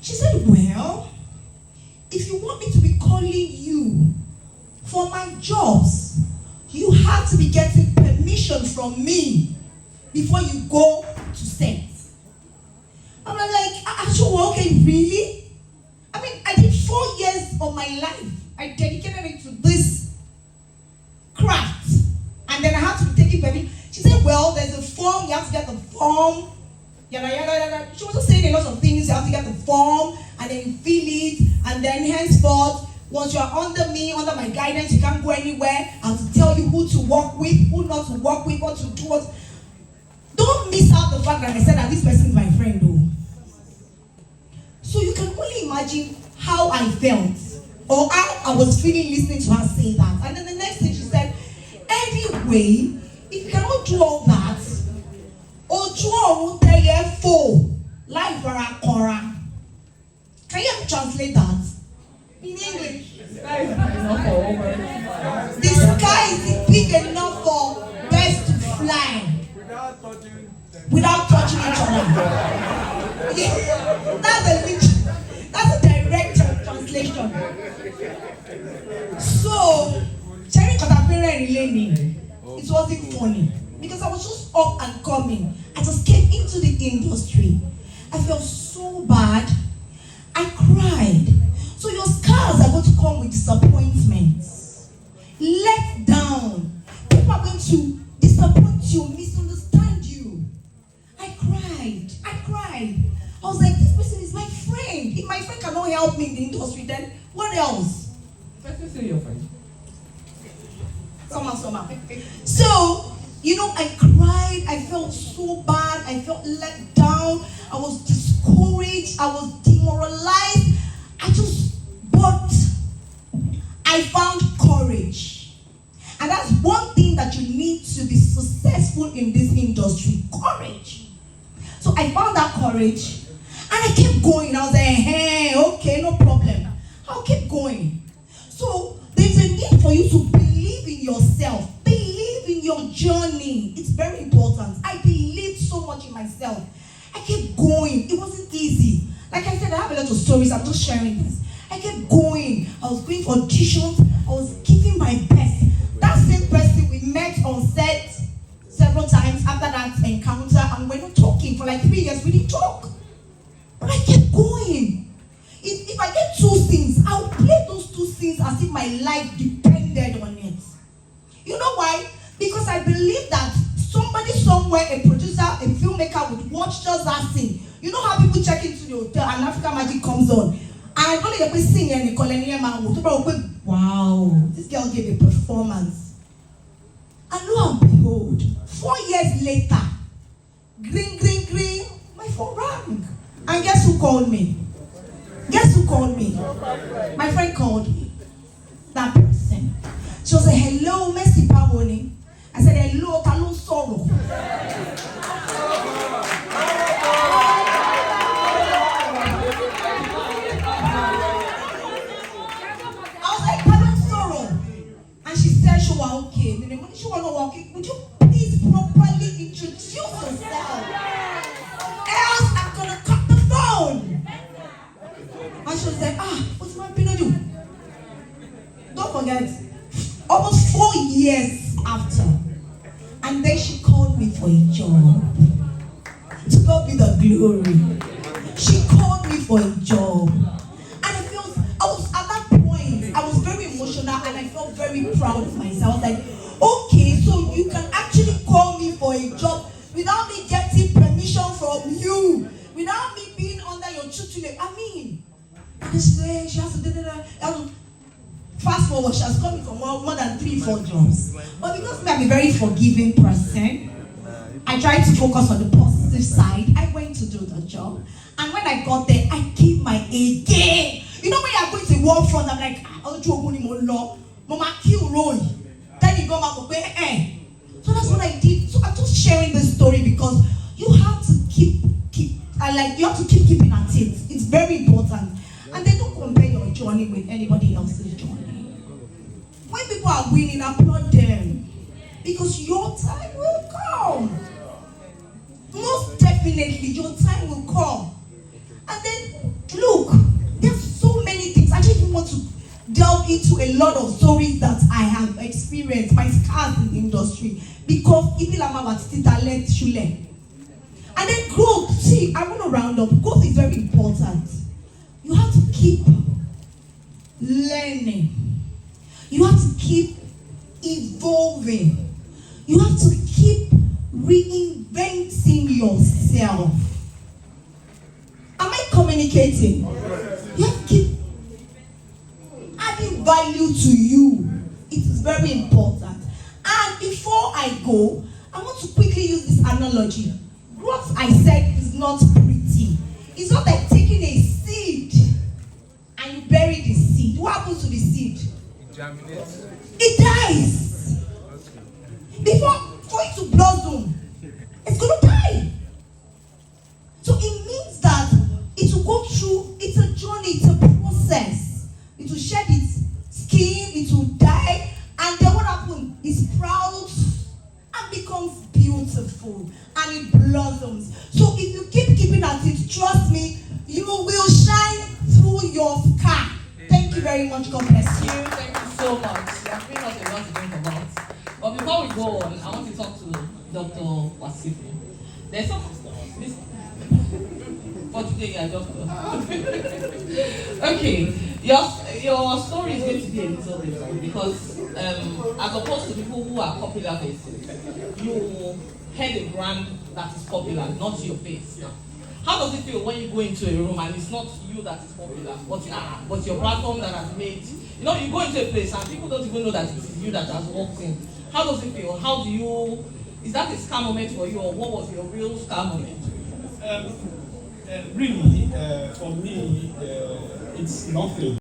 She said, well, if you want me to be calling you for my jobs, you have to be getting permission from me before you go to set. I'm like, sure, okay, really? I mean, I did 4 years of my life. I dedicated it to this craft. And then I had to be taking permission. She said, well, there's a form, you have to get the form. Yada, yada, yada. She was just saying a lot of things. You have to get the form, and then you fill it, and then henceforth, once you are under me, under my guidance, you can't go anywhere. I have to tell you who to work with, who not to work with, what to do, what. Don't miss out the fact that I said that this person is my friend, though. So you can only imagine how I felt, or how I was feeling listening to her say that. And then the next thing she said, anyway, if you cannot do all that, Ojo tell you full life for a Cora. Can you translate that in English? The sky is big enough for birds to fly without touching each other. Yeah, that's a direct translation. So, Cherry Caterpillar learning, it wasn't funny. Because I was just up and coming. I just came into the industry. I felt so bad. I cried. So your scars are going to come with disappointments. Let down. People are going to disappoint you, misunderstand you. I cried. I was like, this person is my friend. If my friend cannot help me in the industry, then what else? Let's say your friend. Summer. So, I cried, I felt so bad, I felt let down, I was discouraged, I was demoralized. But I found courage. And that's one thing that you need to be successful in this industry, courage. So I found that courage, and I kept going. I was like, hey, okay, no problem. I'll keep going. So there's a need for you to believe in yourself. Believe in your journey. It's very important. I believed so much in myself. I kept going. It wasn't easy. Like I said, I have a lot of stories. I'm just sharing this. I kept going. I was going for auditions. I was giving my best. That same person we met on set several times after that encounter, and we're not talking for like 3 years. We didn't talk. But I kept going. If I get 2 things, I'll play those 2 things as if my life depended on it. You know why? Because I believe that somebody somewhere, a producer, a filmmaker would watch just that scene. You know how people check into the hotel and African Magic comes on. And only the person sing and the colonial man will go, wow, this girl gave a performance. And lo and behold, 4 years later, green, my phone rang. And guess who called me? My friend called me. That person. She was like, hello, Messi Pawoni. I said, hello, Talon Sorrow. I was like, Talon Sorrow. And she said she was okay. And then when she was not okay, would you please properly introduce yourself? Else I'm gonna cut the phone. And she was like, what's my opinion? Don't forget, almost 4 years after, and then she called me for a job. To God be the glory. She called me for a job. And I was at that point, I was very emotional and I felt very proud of myself. I was like, okay, so you can actually call me for a job without me getting permission from you, without me being under your tutelage. I mean, and she has to fast forward, she has come for more than 3-4 jobs. But because I'm a very forgiving person, I tried to focus on the positive side. I went to do the job. And when I got there, I gave my A game. You know when you are going to war front, I'm like, I'll do a law. Mama kill Roy. Then you go back and So that's what I did. So I'm just sharing this story because you have to keep keeping at it. It's very important. And then don't compare your journey with anybody else's journey. When people are winning, applaud them. Because your time will come. Most definitely, your time will come. And then, look, delve into a lot of stories that I have experienced, my scars in the industry, because even talent shule. And then growth. See, I want to round up. Growth is very important. You have to keep learning. You have to keep evolving. You have to keep reinventing yourself. Am I communicating? You have to keep adding value to you. It is very important. And before I go, I want to quickly use this analogy. What I said is not pretty. It's not like taking a seed and you bury the seed. What happens to the seed? It germinates. It dies. For it to blossom, it's going to die. So it means that it will go through, it's a journey, it's a process. It will shed its skin, it will die, and then what happens? It sprouts and becomes beautiful, and it blossoms. So if you keep keeping at it, trust me, you will shine through your scar. Thank you very much. God bless you. Thank you so much. You have given us a lot to think about. But before we go on, I want to talk to Dr. Wasifu. There's some this for today, I just okay. Your story is going to be a little different because as opposed to people who are popular faces, you head a brand that is popular, not your face. How does it feel when you go into a room and it's not you that is popular, but your platform that has made, you go into a place and people don't even know that it is you that has walked in. How does it feel? Is that a scam moment for you, or what was your real scam moment? Really, for me, it's nothing.